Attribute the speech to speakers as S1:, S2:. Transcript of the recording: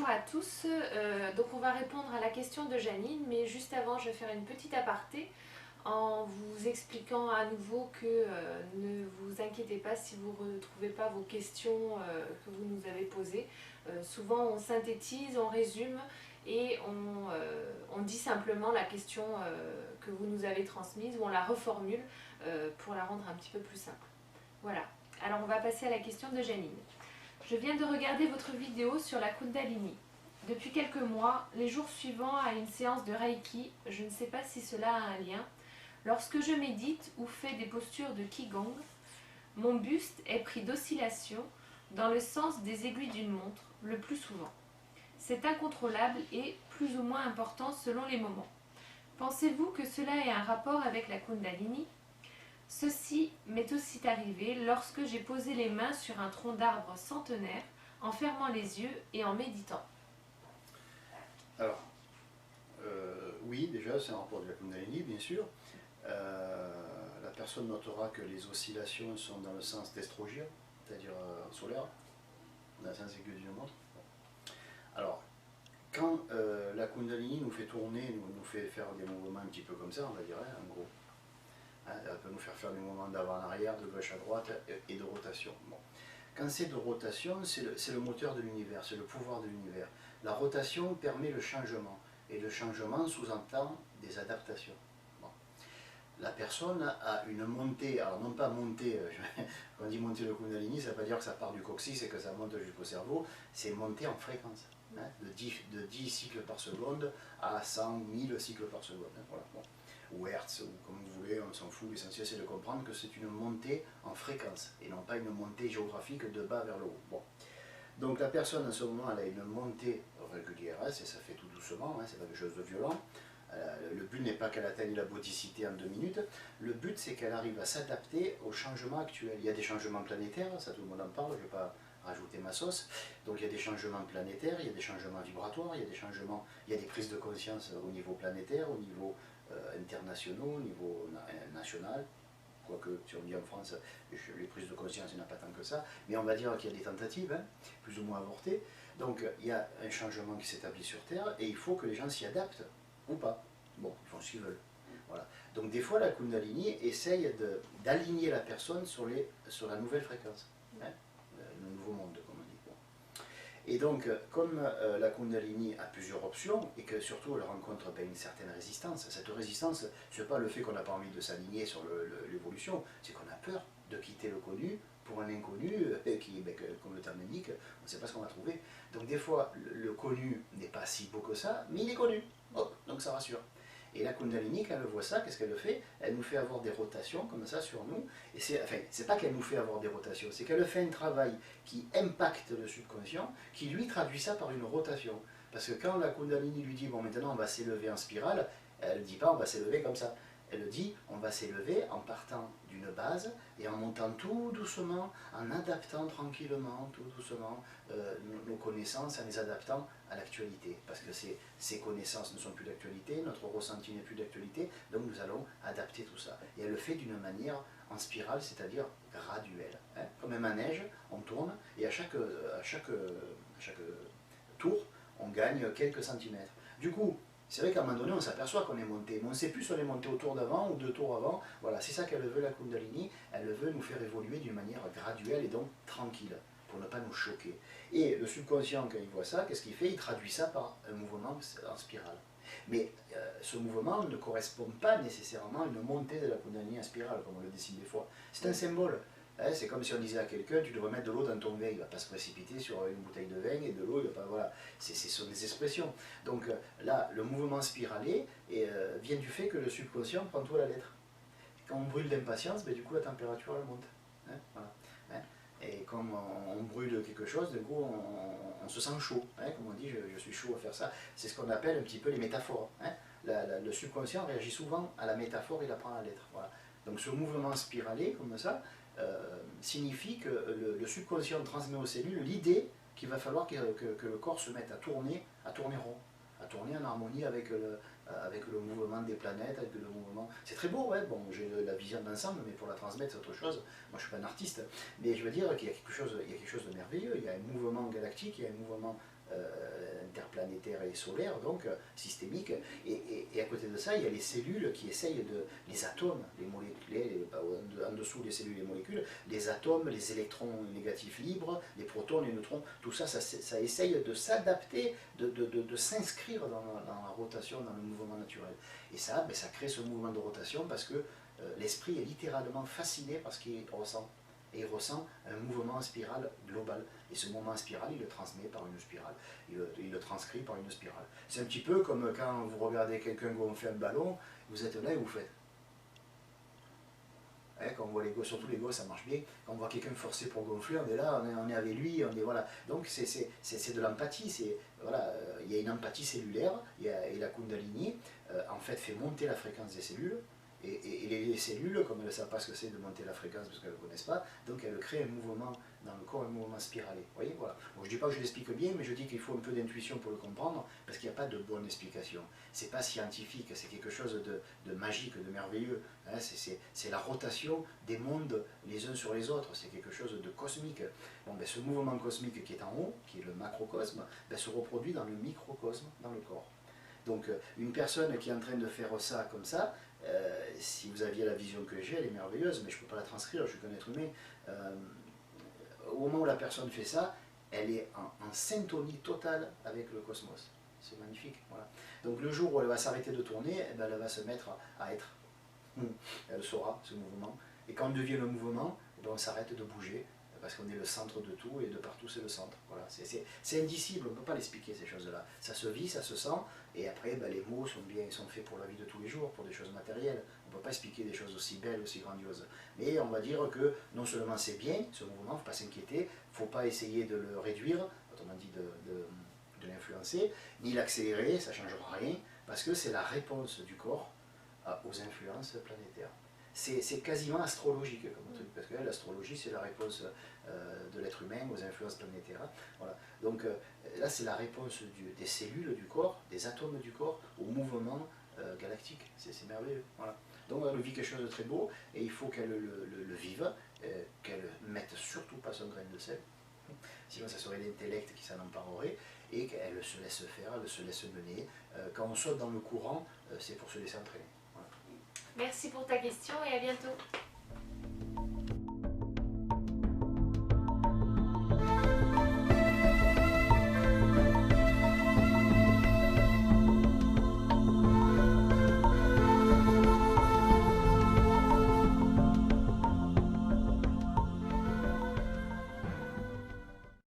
S1: bonjour à tous. Donc on va répondre à la question de Janine, mais juste avant je vais faire une petite aparté en vous expliquant à nouveau que ne vous inquiétez pas si vous ne retrouvez pas vos questions que vous nous avez posées. Souvent on synthétise, on résume et on dit simplement la question que vous nous avez transmise ou on la reformule pour la rendre un petit peu plus simple. Voilà, alors on va passer à la question de Janine. Je viens de regarder votre vidéo sur la Kundalini. Depuis quelques mois, les jours suivants à une séance de Reiki, je ne sais pas si cela a un lien, lorsque je médite ou fais des postures de Qigong, mon buste est pris d'oscillation dans le sens des aiguilles d'une montre, le plus souvent. C'est incontrôlable et plus ou moins important selon les moments. Pensez-vous que cela ait un rapport avec la Kundalini ? Ceci m'est aussi arrivé lorsque j'ai posé les mains sur un tronc d'arbre centenaire, en fermant les yeux et en méditant.
S2: Alors, oui, déjà, c'est un rapport de la Kundalini, bien sûr. La personne notera que les oscillations sont dans le sens d'estrogène, c'est-à-dire solaire, dans le sens aiguille d'une montre. Alors, quand la Kundalini nous fait tourner, nous fait faire des mouvements un petit peu comme ça, on va dire, hein, en gros. Elle peut nous faire des mouvements d'avant en arrière, de gauche à droite et de rotation. Bon. Quand c'est de rotation, c'est le moteur de l'univers, c'est le pouvoir de l'univers. La rotation permet le changement, et le changement sous-entend des adaptations. Bon. La personne a une montée, alors non pas montée, quand on dit monter le Kundalini, ça ne veut pas dire que ça part du coccyx et que ça monte jusqu'au cerveau, c'est monter en fréquence, hein, de 10 cycles par seconde à 100 000 cycles par seconde. Hein, voilà. Bon. Ou Hertz, ou comme vous voulez, on s'en fout, l'essentiel c'est de comprendre que c'est une montée en fréquence, et non pas une montée géographique de bas vers le haut. Bon. Donc la personne en ce moment, elle a une montée régulière, hein, et ça fait tout doucement, hein, c'est pas quelque chose de violent. Le but n'est pas qu'elle atteigne la bodhicité en 2 minutes, le but c'est qu'elle arrive à s'adapter aux changements actuels. Il y a des changements planétaires, ça tout le monde en parle, je ne vais pas rajouter ma sauce. Donc il y a des changements planétaires, il y a des changements vibratoires, il y a des changements, il y a des prises de conscience au niveau planétaire, au niveau internationaux, au niveau national, quoique si on dit en France, les prises de conscience, il n'y en a pas tant que ça, mais on va dire qu'il y a des tentatives, hein, plus ou moins avortées. Donc il y a un changement qui s'établit sur Terre et il faut que les gens s'y adaptent, ou pas. Bon, ils font ce qu'ils veulent. Voilà. Donc des fois la Kundalini essaye d'aligner la personne sur la nouvelle fréquence, hein, le nouveau monde, comme on dit. Bon. Et donc, comme la Kundalini a plusieurs options, et que surtout elle rencontre une certaine résistance, cette résistance, ce n'est pas le fait qu'on n'a pas envie de s'aligner sur l'évolution, c'est qu'on a peur de quitter le connu pour un inconnu qui, comme le terme indique, on ne sait pas ce qu'on va trouver. Donc des fois, le connu n'est pas si beau que ça, mais il est connu. Hop, donc ça rassure. Et la Kundalini, quand elle voit ça, qu'est-ce qu'elle fait? Elle nous fait avoir des rotations comme ça sur nous. Et c'est pas qu'elle nous fait avoir des rotations, c'est qu'elle fait un travail qui impacte le subconscient, qui lui traduit ça par une rotation. Parce que quand la Kundalini lui dit, bon maintenant on va s'élever en spirale, elle ne dit pas on va s'élever comme ça. Elle dit on va s'élever en partant d'une base et en montant tout doucement, en adaptant tranquillement, tout doucement, nos connaissances, en les adaptant à l'actualité. Parce que ces connaissances ne sont plus d'actualité, notre ressenti n'est plus d'actualité, donc nous allons adapter tout ça. Et elle le fait d'une manière en spirale, c'est-à-dire graduelle. Hein. Comme un manège, on tourne et à chaque tour, on gagne quelques centimètres. Du coup, c'est vrai qu'à un moment donné, on s'aperçoit qu'on est monté, mais on ne sait plus si on est monté au tour d'avant ou 2 tours avant. Voilà, c'est ça qu'elle veut, la Kundalini. Elle veut nous faire évoluer d'une manière graduelle et donc tranquille, pour ne pas nous choquer. Et le subconscient, quand il voit ça, qu'est-ce qu'il fait? Il traduit ça par un mouvement en spirale. Mais ce mouvement ne correspond pas nécessairement à une montée de la Kundalini en spirale, comme on le dessine des fois. C'est un symbole. Hein, c'est comme si on disait à quelqu'un, tu devrais mettre de l'eau dans ton vin, il ne va pas se précipiter sur une bouteille de vin et de l'eau, il va pas, voilà, ce sont des expressions. Donc là, le mouvement spiralé vient du fait que le subconscient prend tout à la lettre. Quand on brûle d'impatience, du coup la température elle monte. Hein, voilà, hein. Et comme on brûle quelque chose, du coup on se sent chaud. Hein, comme on dit, je suis chaud à faire ça. C'est ce qu'on appelle un petit peu les métaphores. Hein. Le subconscient réagit souvent à la métaphore, il apprend la lettre. Voilà. Donc ce mouvement spiralé, comme ça, signifie que le subconscient transmet aux cellules l'idée qu'il va falloir que le corps se mette à tourner rond, à tourner en harmonie avec le mouvement des planètes, avec le mouvement... C'est très beau, ouais, bon, j'ai la vision d'ensemble, mais pour la transmettre c'est autre chose. Moi je suis pas un artiste, mais je veux dire qu'il y a quelque chose de merveilleux, il y a un mouvement galactique, il y a un mouvement interplanétaire et solaire, donc systémique. Et à côté de ça, il y a les cellules qui essayent les atomes, les molécules, en dessous des cellules et les molécules, les atomes, les électrons négatifs libres, les protons, les neutrons, tout ça, ça essaye de s'adapter, de s'inscrire dans la rotation, dans le mouvement naturel. Et ça, ça crée ce mouvement de rotation parce que l'esprit est littéralement fasciné par ce qu'il ressent. Et il ressent un mouvement en spirale global. Et ce mouvement en spirale, il le transmet par une spirale. Il le transcrit par une spirale. C'est un petit peu comme quand vous regardez quelqu'un gonfler un ballon, vous êtes là et vous faites. Quand on voit les gosses, surtout les gosses, ça marche bien. Quand on voit quelqu'un forcer pour gonfler, on est là, on est avec lui, on est voilà. Donc c'est de l'empathie. Voilà, il y a une empathie cellulaire, et la Kundalini en fait fait monter la fréquence des cellules. Et les cellules, comme elles ne savent pas ce que c'est de monter la fréquence parce qu'elles ne le connaissent pas, donc elles créent un mouvement dans le corps, un mouvement spiralé. Vous voyez, voilà. Bon, je ne dis pas que je l'explique bien, mais je dis qu'il faut un peu d'intuition pour le comprendre, parce qu'il n'y a pas de bonne explication. Ce n'est pas scientifique, c'est quelque chose de magique, de merveilleux. Hein, c'est la rotation des mondes les uns sur les autres, c'est quelque chose de cosmique. Bon, ce mouvement cosmique qui est en haut, qui est le macrocosme, se reproduit dans le microcosme, dans le corps. Donc une personne qui est en train de faire ça comme ça, si vous aviez la vision que j'ai, elle est merveilleuse, mais je ne peux pas la transcrire, je suis qu'un être humain. Au moment où la personne fait ça, elle est en syntonie totale avec le cosmos. C'est magnifique. Voilà. Donc le jour où elle va s'arrêter de tourner, elle va se mettre à être. Elle saura ce mouvement. Et quand on devient le mouvement, on s'arrête de bouger, parce qu'on est le centre de tout, et de partout c'est le centre. Voilà. C'est indicible, on ne peut pas l'expliquer ces choses-là. Ça se vit, ça se sent, et après les mots sont faits pour la vie de tous les jours, pour des choses matérielles. On ne peut pas expliquer des choses aussi belles, aussi grandioses. Mais on va dire que non seulement c'est bien, ce mouvement, il ne faut pas s'inquiéter, il ne faut pas essayer de le réduire, autrement dit de l'influencer, ni l'accélérer, ça ne changera rien, parce que c'est la réponse du corps aux influences planétaires. C'est quasiment astrologique comme truc, parce que l'astrologie c'est la réponse de l'être humain aux influences planétaires. Voilà. Donc là c'est la réponse des cellules du corps, des atomes du corps, au mouvement galactique. C'est merveilleux. Voilà. Donc elle vit quelque chose de très beau, et il faut qu'elle le vive, qu'elle ne mette surtout pas son grain de sel, sinon ça serait l'intellect qui s'en emparerait, et qu'elle se laisse faire, elle se laisse mener. Quand on saute dans le courant, c'est pour se laisser entraîner.
S1: Merci pour ta question et à bientôt.